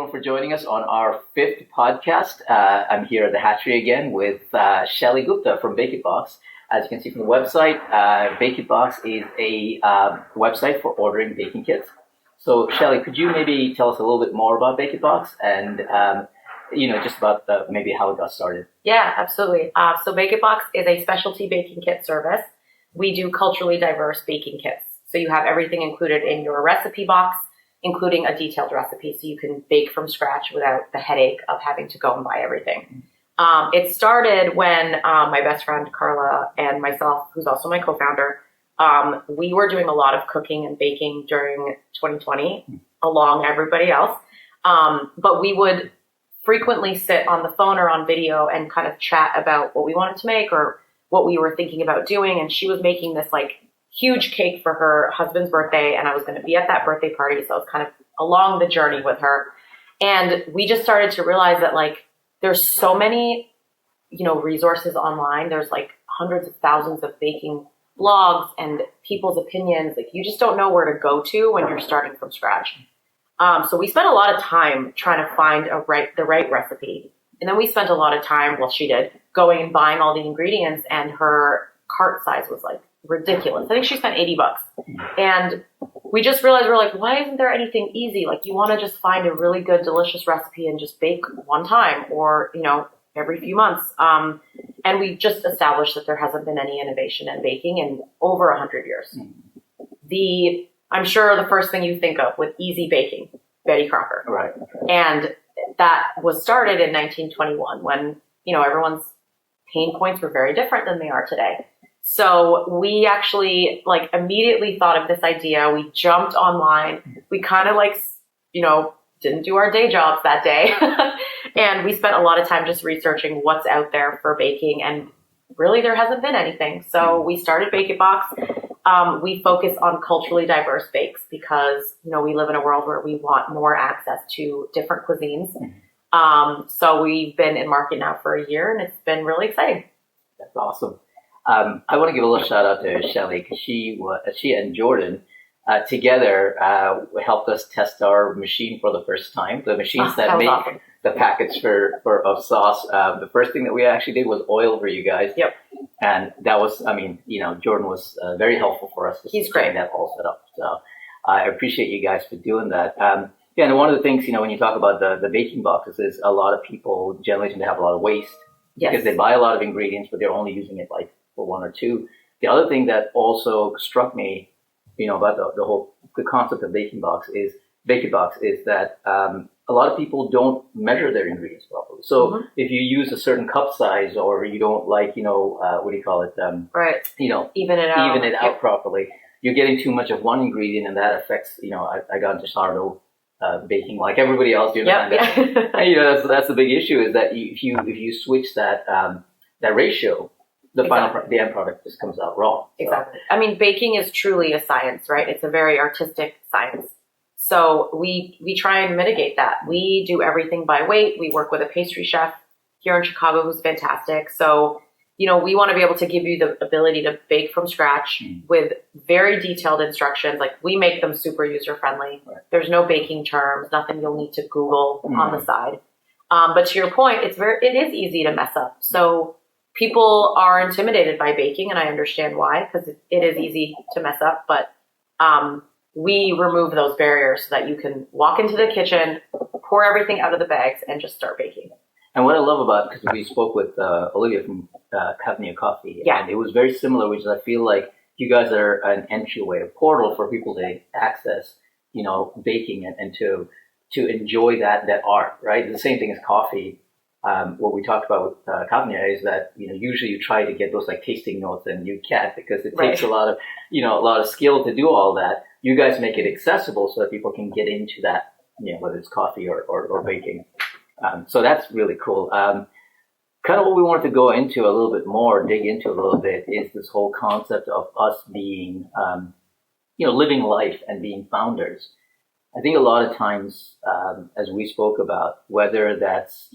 everyone for joining us on our fifth podcast. I'm here at the Hatchery again with Shelley Gupta from Bakit Box. As you can see from the website, Bakit Box is a website for ordering baking kits. So Shelley, could you maybe tell us a little bit more about Bakit Box and just about maybe how it got started? Yeah, absolutely. So Bakit Box is a specialty baking kit service. We do culturally diverse baking kits. So you have everything included in your recipe box, including a detailed recipe, so you can bake from scratch without the headache of having to go and buy everything. It started when my best friend Carla and myself, who's also my co-founder, we were doing a lot of cooking and baking during 2020, along everybody else. But we would frequently sit on the phone or on video and kind of chat about what we wanted to make or what we were thinking about doing. And she was making this huge cake for her husband's birthday, and I was going to be at that birthday party, so I was kind of along the journey with her. And we just started to realize that there's so many, resources online. There's hundreds of thousands of baking blogs and people's opinions. You just don't know where to go to when you're starting from scratch. So we spent a lot of time trying to find the right recipe. And then we spent a lot of time, she did, going and buying all the ingredients, and her cart size was ridiculous. I think she spent $80. And we just realized, why isn't there anything easy? You want to just find a really good, delicious recipe and just bake one time or, every few months. And we just established that there hasn't been any innovation in baking in over 100 years. I'm sure the first thing you think of with easy baking, Betty Crocker. Right. And that was started in 1921 when, everyone's pain points were very different than they are today. So we actually immediately thought of this idea. We jumped online. We kind of didn't do our day jobs that day. And we spent a lot of time just researching what's out there for baking. And really there hasn't been anything. So we started Bakit Box. We focus on culturally diverse bakes because, we live in a world where we want more access to different cuisines. So we've been in market now for a year, and it's been really exciting. That's awesome. I want to give a little shout out to Shelley because she and Jordan together helped us test our machine for the first time. The machines that make awesome. The packets of sauce. The first thing that we actually did was oil for you guys. Yep. And that was, Jordan was very helpful for us. He's great. That all set up. So I appreciate you guys for doing that. And one of the things, when you talk about the baking boxes is a lot of people generally tend to have a lot of waste. Yes. Because they buy a lot of ingredients, but they're only using it for one or two. The other thing that also struck me, about the concept of Bakit Box is that a lot of people don't measure their ingredients properly. So if you use a certain cup size or you don't what do you call it? Right. Even it out properly, you're getting too much of one ingredient, and that affects. I got into sourdough baking like everybody else. Yep. And, that's the big issue is that if you switch that ratio. The end product just comes out raw. So. Exactly. I mean, baking is truly a science, right? It's a very artistic science. So we try and mitigate that. We do everything by weight. We work with a pastry chef here in Chicago who's fantastic. So, we want to be able to give you the ability to bake from scratch with very detailed instructions. We make them super user-friendly. Right. There's no baking terms, nothing you'll need to Google on the side. But to your point, it is easy to mess up. So people are intimidated by baking, and I understand why, because it is easy to mess up, but we remove those barriers so that you can walk into the kitchen, pour everything out of the bags, and just start baking. And what I love about, because we spoke with Olivia from Cavanea Coffee, and it was very similar, which is I feel like you guys are an entryway, a portal for people to access, baking and to enjoy that art, right? The same thing as coffee. What we talked about with Cavanea is that usually you try to get those tasting notes, and you can't because it takes a lot of skill to do all that. You guys make it accessible so that people can get into that, whether it's coffee or baking. So that's really cool. Kind of what we wanted to go into a little bit more, dig into a little bit, is this whole concept of us being, living life and being founders. I think a lot of times, as we spoke about, whether that's,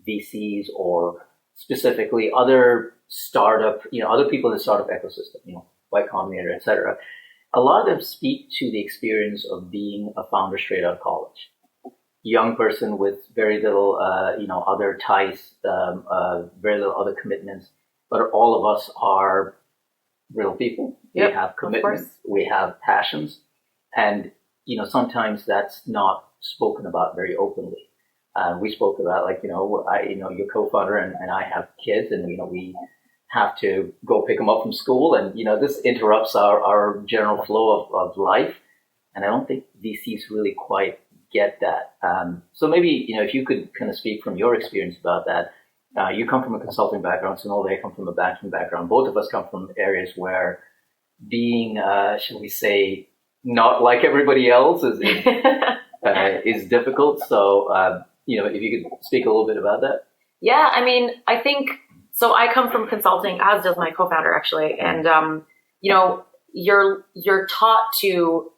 VCs or specifically other startup, other people in the startup ecosystem, Y Combinator, et cetera, a lot of them speak to the experience of being a founder straight out of college. young person with very little, other ties, very little other commitments. But all of us are real people. Yep, we have commitments, we have passions, and sometimes that's not spoken about very openly. We spoke about your co-founder and I have kids, and we have to go pick them up from school, and this interrupts our general flow of life, and I don't think VCs really quite get that. So maybe if you could kind of speak from your experience about that. You come from a consulting background, Sonal, I come from a banking background. Both of us come from areas where being, shall we say, not like everybody else is difficult. So, if you could speak a little bit about that. Yeah, I mean, I think, so I come from consulting, as does my co-founder actually. And, you're taught to,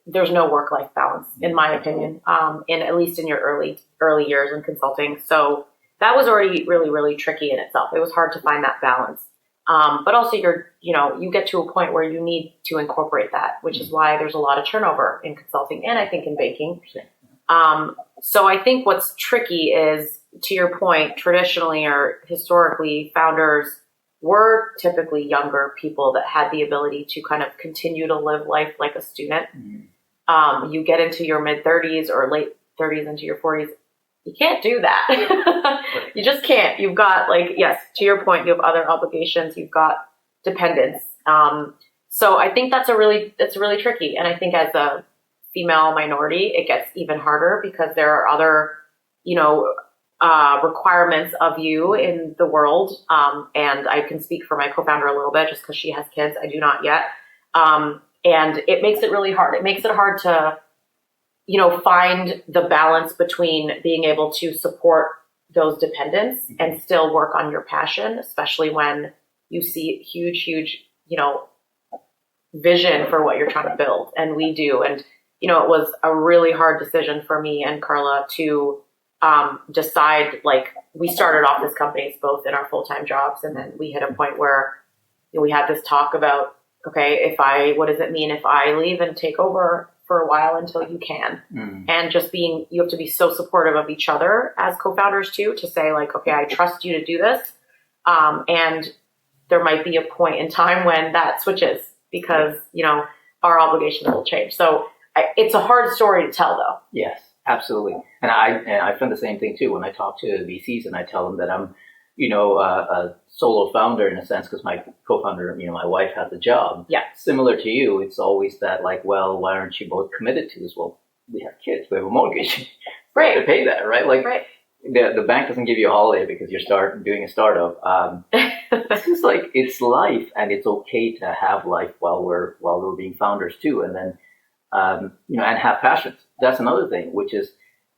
there's no work-life balance, in my opinion, at least in your early years in consulting. So that was already really, really tricky in itself. It was hard to find that balance. But also you get to a point where you need to incorporate that, which is why there's a lot of turnover in consulting and I think in banking. So I think what's tricky is, to your point, traditionally or historically, founders were typically younger people that had the ability to kind of continue to live life like a student. You get into your mid-30s or late 30s into your 40s, you can't do that. You just can't. You've got, yes, to your point, you have other obligations. You've got dependents. So I think that's really tricky. And I think as a female minority, it gets even harder because there are other, requirements of you in the world. And I can speak for my co-founder a little bit just because she has kids. I do not yet. And it makes it really hard. It makes it hard to, find the balance between being able to support those dependents and still work on your passion, especially when you see huge, vision for what you're trying to build. And we do. And, it was a really hard decision for me and Carla to decide, we started off as companies both in our full-time jobs. And then we hit a point where we had this talk about, okay, what does it mean if I leave and take over for a while until you can? And just you have to be so supportive of each other as co-founders too, to say okay, I trust you to do this. And there might be a point in time when that switches because, our obligations will change. So it's a hard story to tell though. Yes, absolutely. And I find the same thing too when I talk to VCs and I tell them that I'm, a solo founder in a sense because my co-founder, my wife has a job. Yeah. Similar to you, it's always that well, why aren't you both committed to this? Well, we have kids, we have a mortgage. Right. To pay that, right? Right. The bank doesn't give you a holiday because you're doing a startup. It's just it's life, and it's okay to have life while we're being founders too, and then and have passions. That's another thing, which is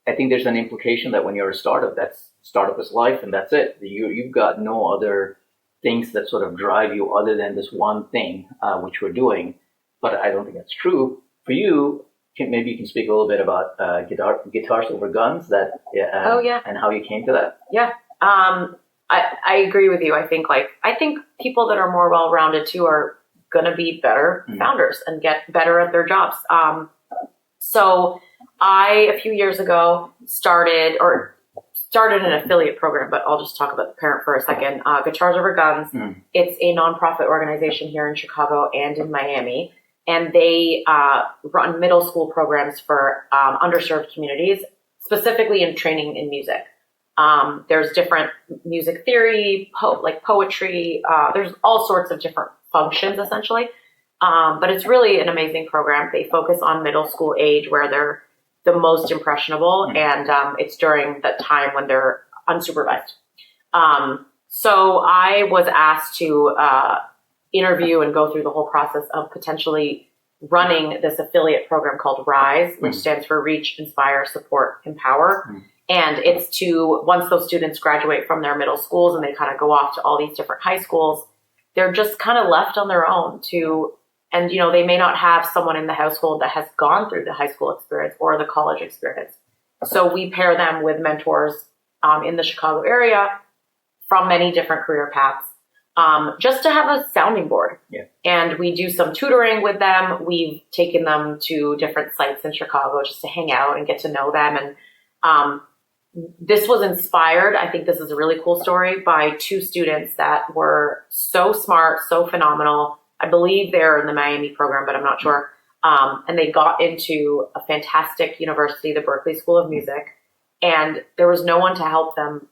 I think there's an implication that when you're a startup, startup is life, and that's it. You've got no other things that sort of drive you other than this one thing, which we're doing. But I don't think that's true for you. Maybe you can speak a little bit about guitars over guns. And how you came to that. Yeah, I agree with you. I think people that are more well-rounded too are going to be better founders and get better at their jobs. So I, a few years ago, started an affiliate program, but I'll just talk about the parent for a second. Guitars Over Guns. It's a nonprofit organization here in Chicago and in Miami. And they run middle school programs for underserved communities, specifically in training in music. There's different music theory, poetry. There's all sorts of different functions, essentially. But it's really an amazing program. They focus on middle school age where they're the most impressionable, and it's during that time when they're unsupervised. So I was asked to interview and go through the whole process of potentially running this affiliate program called RISE, which stands for Reach, Inspire, Support, Empower. And it's to, once those students graduate from their middle schools and they kind of go off to all these different high schools, they're just kind of left on their own and they may not have someone in the household that has gone through the high school experience or the college experience. So we pair them with mentors in the Chicago area from many different career paths, just to have a sounding board. Yeah. And we do some tutoring with them. We've taken them to different sites in Chicago just to hang out and get to know them. And this was inspired, I think this is a really cool story, by two students that were so smart, so phenomenal. I believe they're in the Miami program, but I'm not sure. And they got into a fantastic university, the Berklee School of Music, and there was no one to help them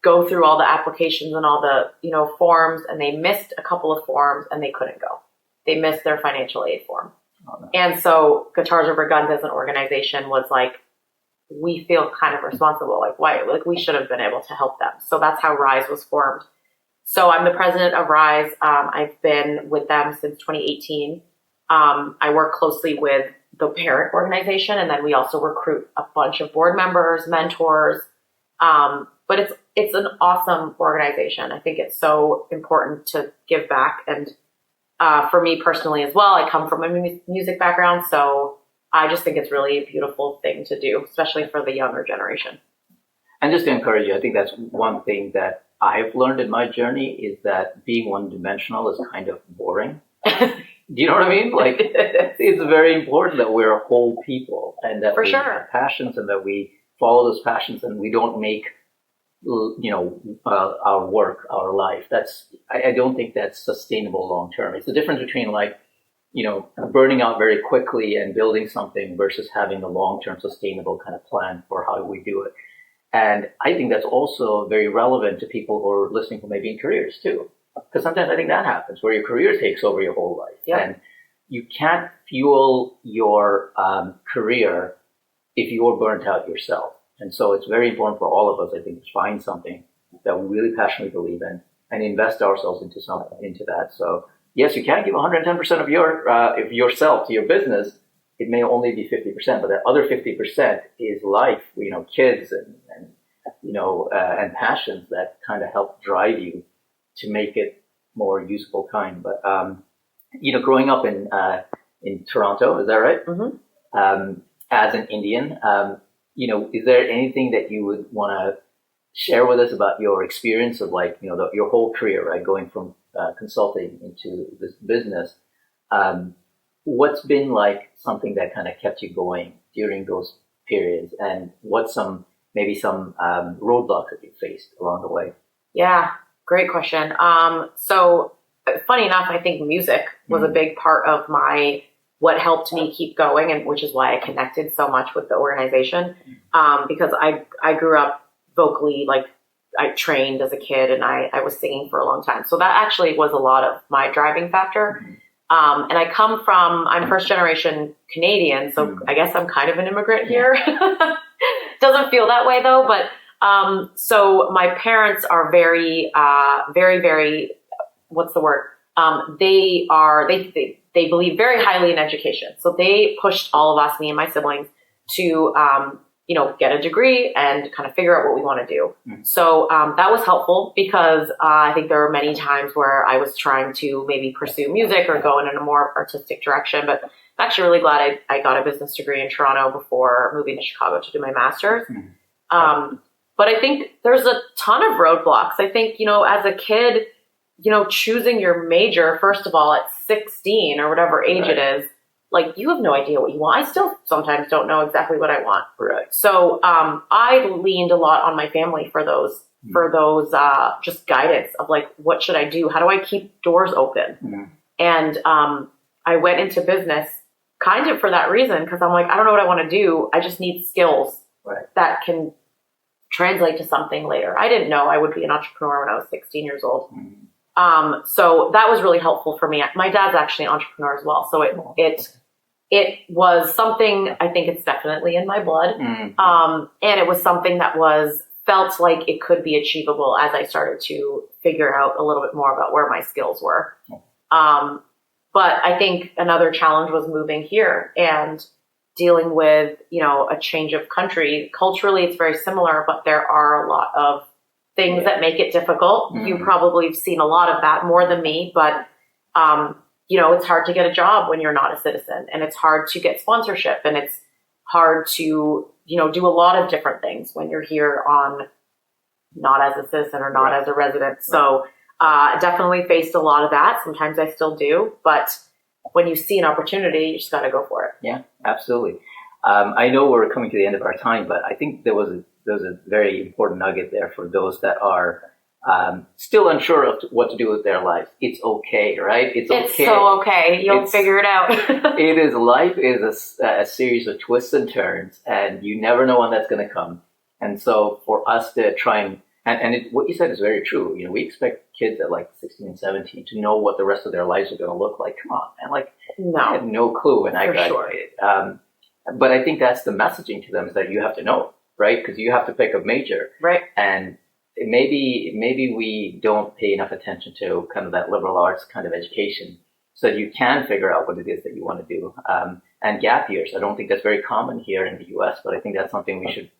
go through all the applications and all the, forms, and they missed a couple of forms and they couldn't go. They missed their financial aid form. Oh, no. And so Guitars Over Guns as an organization was like, we feel kind of responsible. We should have been able to help them. So that's how Rise was formed. So I'm the president of Rise. I've been with them since 2018. I work closely with the parent organization, and then we also recruit a bunch of board members, mentors. But it's an awesome organization. I think it's so important to give back. And for me personally as well, I come from a music background, so I just think it's really a beautiful thing to do, especially for the younger generation. And just to encourage you, I think that's one thing that I've learned in my journey is that being one-dimensional is kind of boring. Do you know what I mean? Like, it's very important that we're whole people and that we have passions and that we follow those passions and we don't make, our work, our life. I don't think that's sustainable long term. It's the difference between burning out very quickly and building something versus having a long-term sustainable kind of plan for how we do it. And I think that's also very relevant to people who are listening who may be in careers too. Because sometimes I think that happens where your career takes over your whole life. Yeah. And you can't fuel your career if you're burnt out yourself. And so it's very important for all of us, I think, to find something that we really passionately believe in and invest ourselves into that. So yes, you can give 110% of yourself to your business. It may only be 50%, but that other 50% is life, kids and passions that kind of help drive you to make it more useful kind. But, growing up in Toronto, is that right? Mm-hmm. As an Indian, is there anything that you would want to share with us about your experience of your whole career, right? Going from consulting into this business. What's been something that kind of kept you going during those periods, and what's some roadblocks that you faced along the way? Yeah, great question. So funny enough, I think music was a big part of what helped me keep going, and which is why I connected so much with the organization. Because I grew up vocally, I trained as a kid and I was singing for a long time. So that actually was a lot of my driving factor. And I'm first generation Canadian, so I guess I'm kind of an immigrant here. Doesn't feel that way though, but so my parents are very, very, very, what's the word? They believe very highly in education. So they pushed all of us, me and my siblings, to get a degree and kind of figure out what we want to do. So that was helpful because I think there were many times where I was trying to maybe pursue music or go in a more artistic direction. But I'm actually really glad I got a business degree in Toronto before moving to Chicago to do my master's. But I think there's a ton of roadblocks. I think, as a kid, choosing your major, first of all, at 16 or whatever age it is, you have no idea what you want. I still sometimes don't know exactly what I want. Right. So I leaned a lot on my family for those just guidance of what should I do? How do I keep doors open? And I went into business kind of for that reason, because I'm I don't know what I want to do. I just need skills that can translate to something later. I didn't know I would be an entrepreneur when I was 16 years old. So that was really helpful for me. My dad's actually an entrepreneur as well. So it was something, I think it's definitely in my blood. And it was something that felt like it could be achievable as I started to figure out a little bit more about where my skills were. But I think another challenge was moving here and dealing with, a change of country. Culturally, it's very similar, but there are a lot of things that make it difficult. You probably have seen a lot of that more than me, but, it's hard to get a job when you're not a citizen, and it's hard to get sponsorship, and it's hard to, do a lot of different things when you're here not as a citizen or not as a resident. So Definitely faced a lot of that. Sometimes I still do, but when you see an opportunity, you just got to go for it. Yeah, absolutely. I know we're coming to the end of our time, but I think there was a very important nugget there for those that are still unsure of what to do with their lives. It's okay, right? It's okay. So okay. You'll figure it out. It is, life is a series of twists and turns, and you never know when that's going to come. And so for us to try and what you said is very true. You know, we expect kids at like 16 and 17 to know what the rest of their lives are going to look like. Come on, man. Like, no. I had no clue when I graduated. Sure. But I think that's the messaging to them, is that you have to know, right? Because you have to pick a major. Right. And maybe we don't pay enough attention to kind of that liberal arts kind of education, so that you can figure out what it is that you want to do. And gap years, I don't think that's very common here in the U.S., but I think that's something we should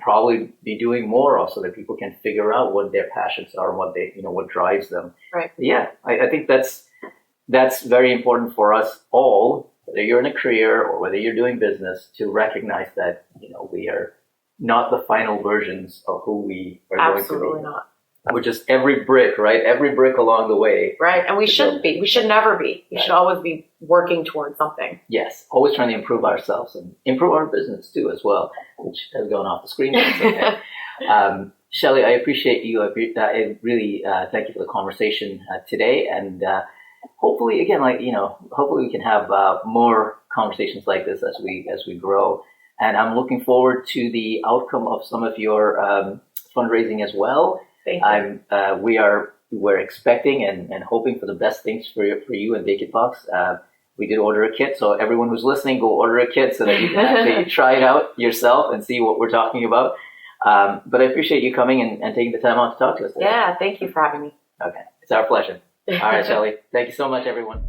probably be doing more of, so that people can figure out what their passions are and what what drives them. Right. But yeah, I think that's very important for us all, whether you're in a career or whether you're doing business, to recognize that we are not the final versions of who we are going to be. Absolutely not. We're just every brick, right? Every brick along the way. Right. And we shouldn't be. We should never be. We should always be working towards something. Yes. Always trying to improve ourselves and improve our business too, as well, which has gone off the screen. Shelley, I appreciate you. I really thank you for the conversation today. And hopefully, again, hopefully we can have more conversations like this as we grow. And I'm looking forward to the outcome of some of your fundraising as well. Thank you. We're expecting and hoping for the best things for you and Bakit Box. We did order a kit, so everyone who's listening, go order a kit so that you can actually try it out yourself and see what we're talking about. But I appreciate you coming and taking the time out to talk to us today. Yeah, thank you for having me. Okay, it's our pleasure. All right, Shelley. Thank you so much, everyone.